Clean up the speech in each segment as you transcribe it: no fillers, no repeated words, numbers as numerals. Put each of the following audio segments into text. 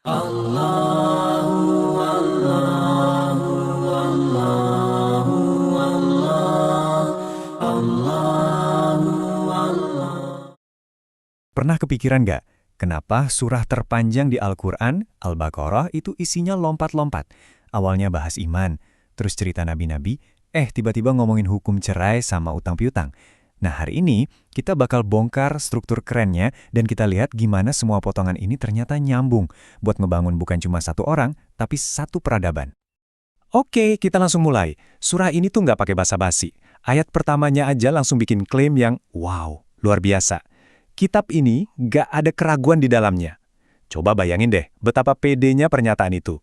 Allahu Allahu Allahu Allah Allahu Allah. Pernah kepikiran nggak, kenapa surah terpanjang di Al-Quran, Al-Baqarah, itu isinya lompat-lompat? Awalnya bahas iman, terus cerita nabi-nabi, tiba-tiba ngomongin hukum cerai sama utang piutang. Nah, hari ini kita bakal bongkar struktur kerennya dan kita lihat gimana semua potongan ini ternyata nyambung buat ngebangun bukan cuma satu orang, tapi satu peradaban. Oke, kita langsung mulai. Surah ini tuh nggak pakai basa-basi. Ayat pertamanya aja langsung bikin klaim yang wow, luar biasa. Kitab ini nggak ada keraguan di dalamnya. Coba bayangin deh betapa pedenya pernyataan itu.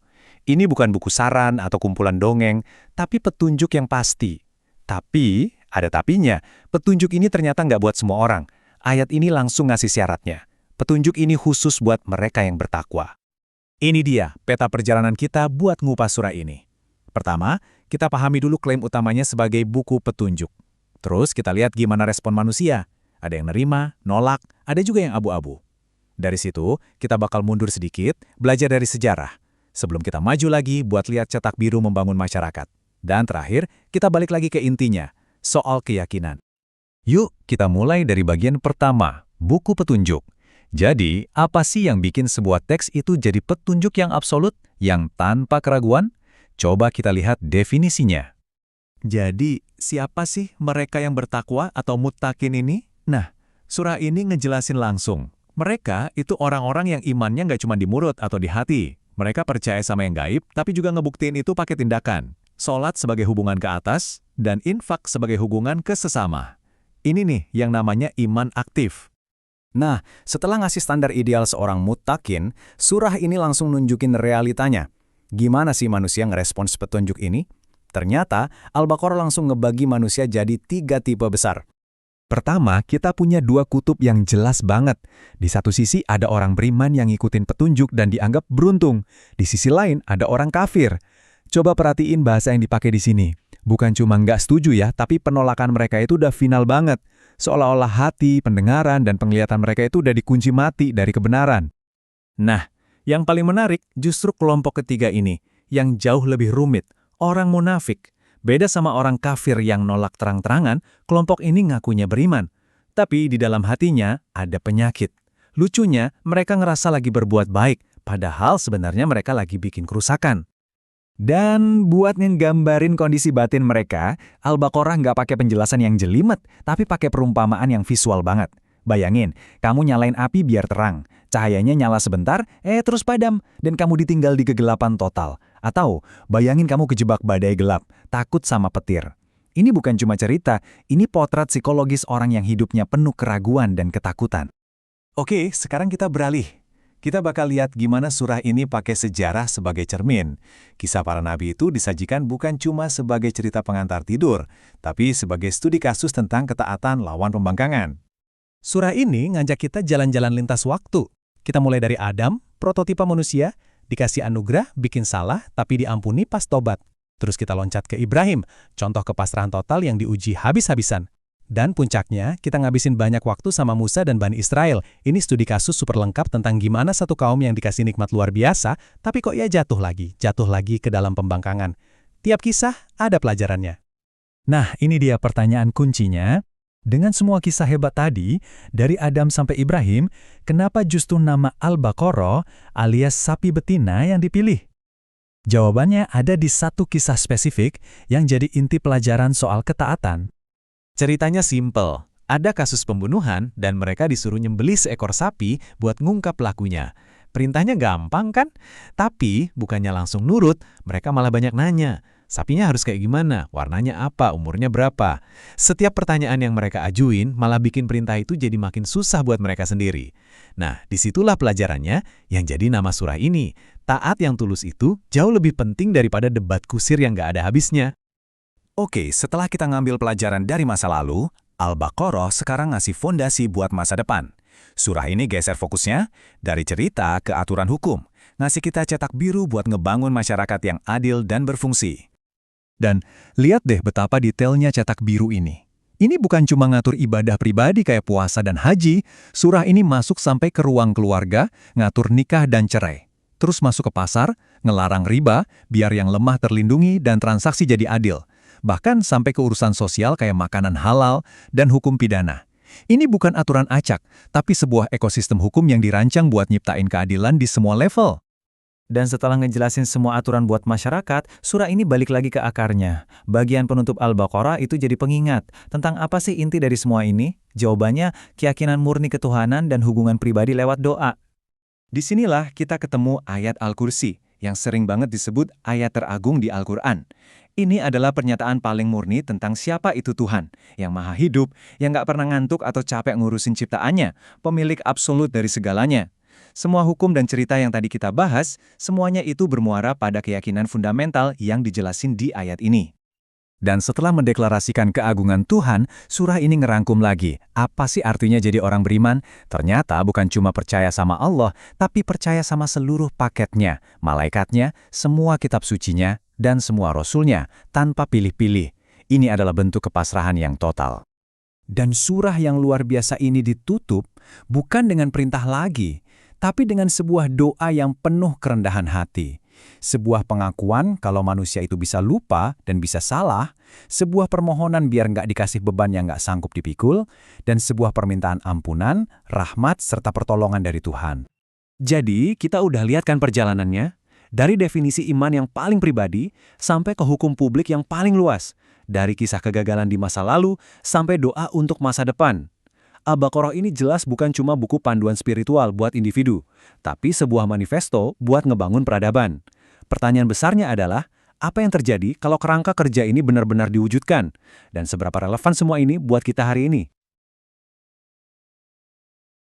Ini bukan buku saran atau kumpulan dongeng, tapi petunjuk yang pasti. Tapi, ada tapinya, petunjuk ini ternyata nggak buat semua orang. Ayat ini langsung ngasih syaratnya. Petunjuk ini khusus buat mereka yang bertakwa. Ini dia peta perjalanan kita buat ngupas surah ini. Pertama, kita pahami dulu klaim utamanya sebagai buku petunjuk. Terus kita lihat gimana respon manusia. Ada yang nerima, nolak, ada juga yang abu-abu. Dari situ, kita bakal mundur sedikit, belajar dari sejarah. Sebelum kita maju lagi buat lihat cetak biru membangun masyarakat. Dan terakhir, kita balik lagi ke intinya, soal keyakinan. Yuk, kita mulai dari bagian pertama, buku petunjuk. Jadi, apa sih yang bikin sebuah teks itu jadi petunjuk yang absolut, yang tanpa keraguan? Coba kita lihat definisinya. Jadi, siapa sih mereka yang bertakwa atau muttaqin ini? Nah, surah ini ngejelasin langsung. Mereka itu orang-orang yang imannya nggak cuma di mulut atau di hati. Mereka percaya sama yang gaib, tapi juga ngebuktiin itu pakai tindakan. Sholat sebagai hubungan ke atas, dan infak sebagai hubungan ke sesama. Ini nih yang namanya iman aktif. Nah, setelah ngasih standar ideal seorang muttaqin, surah ini langsung nunjukin realitanya. Gimana sih manusia ngerespons petunjuk ini? Ternyata, Al-Baqarah langsung ngebagi manusia jadi 3 tipe besar. Pertama, kita punya 2 kutub yang jelas banget. Di satu sisi ada orang beriman yang ngikutin petunjuk dan dianggap beruntung. Di sisi lain ada orang kafir. Coba perhatiin bahasa yang dipakai di sini. Bukan cuma nggak setuju ya, tapi penolakan mereka itu udah final banget. Seolah-olah hati, pendengaran, dan penglihatan mereka itu udah dikunci mati dari kebenaran. Nah, yang paling menarik justru kelompok ketiga ini, yang jauh lebih rumit, orang munafik. Beda sama orang kafir yang nolak terang-terangan, kelompok ini ngakunya beriman. Tapi di dalam hatinya ada penyakit. Lucunya, mereka ngerasa lagi berbuat baik, padahal sebenarnya mereka lagi bikin kerusakan. Dan buat nggambarin kondisi batin mereka, Al-Baqarah nggak pakai penjelasan yang jelimet, tapi pakai perumpamaan yang visual banget. Bayangin, kamu nyalain api biar terang, cahayanya nyala sebentar, terus padam, dan kamu ditinggal di kegelapan total. Atau, bayangin kamu kejebak badai gelap, takut sama petir. Ini bukan cuma cerita, ini potret psikologis orang yang hidupnya penuh keraguan dan ketakutan. Oke, sekarang kita beralih. Kita bakal lihat gimana surah ini pakai sejarah sebagai cermin. Kisah para nabi itu disajikan bukan cuma sebagai cerita pengantar tidur, tapi sebagai studi kasus tentang ketaatan lawan pembangkangan. Surah ini ngajak kita jalan-jalan lintas waktu. Kita mulai dari Adam, prototipe manusia, dikasih anugerah, bikin salah, tapi diampuni pas tobat. Terus kita loncat ke Ibrahim, contoh kepasrahan total yang diuji habis-habisan. Dan puncaknya, kita ngabisin banyak waktu sama Musa dan Bani Israel. Ini studi kasus super lengkap tentang gimana satu kaum yang dikasih nikmat luar biasa, tapi kok ya jatuh lagi ke dalam pembangkangan. Tiap kisah ada pelajarannya. Nah, ini dia pertanyaan kuncinya. Dengan semua kisah hebat tadi, dari Adam sampai Ibrahim, kenapa justru nama Al-Baqarah alias sapi betina yang dipilih? Jawabannya ada di satu kisah spesifik yang jadi inti pelajaran soal ketaatan. Ceritanya simple. Ada kasus pembunuhan dan mereka disuruh nyembelih seekor sapi buat ngungkap pelakunya. Perintahnya gampang kan? Tapi bukannya langsung nurut, mereka malah banyak nanya. Sapinya harus kayak gimana? Warnanya apa? Umurnya berapa? Setiap pertanyaan yang mereka ajuin malah bikin perintah itu jadi makin susah buat mereka sendiri. Nah, disitulah pelajarannya yang jadi nama surah ini. Taat yang tulus itu jauh lebih penting daripada debat kusir yang gak ada habisnya. Oke, setelah kita ngambil pelajaran dari masa lalu, Al-Baqarah sekarang ngasih fondasi buat masa depan. Surah ini geser fokusnya dari cerita ke aturan hukum, ngasih kita cetak biru buat ngebangun masyarakat yang adil dan berfungsi. Dan lihat deh betapa detailnya cetak biru ini. Ini bukan cuma ngatur ibadah pribadi kayak puasa dan haji, surah ini masuk sampai ke ruang keluarga, ngatur nikah dan cerai. terus masuk ke pasar, ngelarang riba, biar yang lemah terlindungi dan transaksi jadi adil. Bahkan sampai ke urusan sosial kayak makanan halal dan hukum pidana. Ini bukan aturan acak, tapi sebuah ekosistem hukum yang dirancang buat nyiptain keadilan di semua level. Dan setelah ngejelasin semua aturan buat masyarakat, surah ini balik lagi ke akarnya. Bagian penutup Al-Baqarah itu jadi pengingat. Tentang apa sih inti dari semua ini? Jawabannya, keyakinan murni ketuhanan dan hubungan pribadi lewat doa. Disinilah kita ketemu ayat Al-Kursi, yang sering banget disebut ayat teragung di Al-Quran. Ini adalah pernyataan paling murni tentang siapa itu Tuhan, yang maha hidup, yang nggak pernah ngantuk atau capek ngurusin ciptaannya, pemilik absolut dari segalanya. Semua hukum dan cerita yang tadi kita bahas, semuanya itu bermuara pada keyakinan fundamental yang dijelasin di ayat ini. Dan setelah mendeklarasikan keagungan Tuhan, surah ini ngerangkum lagi, apa sih artinya jadi orang beriman? Ternyata bukan cuma percaya sama Allah, tapi percaya sama seluruh paketnya, malaikatnya, semua kitab sucinya, dan semua rasulnya, tanpa pilih-pilih. Ini adalah bentuk kepasrahan yang total. Dan surah yang luar biasa ini ditutup bukan dengan perintah lagi, tapi dengan sebuah doa yang penuh kerendahan hati. Sebuah pengakuan kalau manusia itu bisa lupa dan bisa salah, sebuah permohonan biar nggak dikasih beban yang nggak sanggup dipikul, dan sebuah permintaan ampunan, rahmat, serta pertolongan dari Tuhan. Jadi, kita udah lihat kan perjalanannya? Dari definisi iman yang paling pribadi, sampai ke hukum publik yang paling luas. Dari kisah kegagalan di masa lalu, sampai doa untuk masa depan. Al-Baqarah ini jelas bukan cuma buku panduan spiritual buat individu, tapi sebuah manifesto buat ngebangun peradaban. Pertanyaan besarnya adalah, apa yang terjadi kalau kerangka kerja ini benar-benar diwujudkan? Dan seberapa relevan semua ini buat kita hari ini?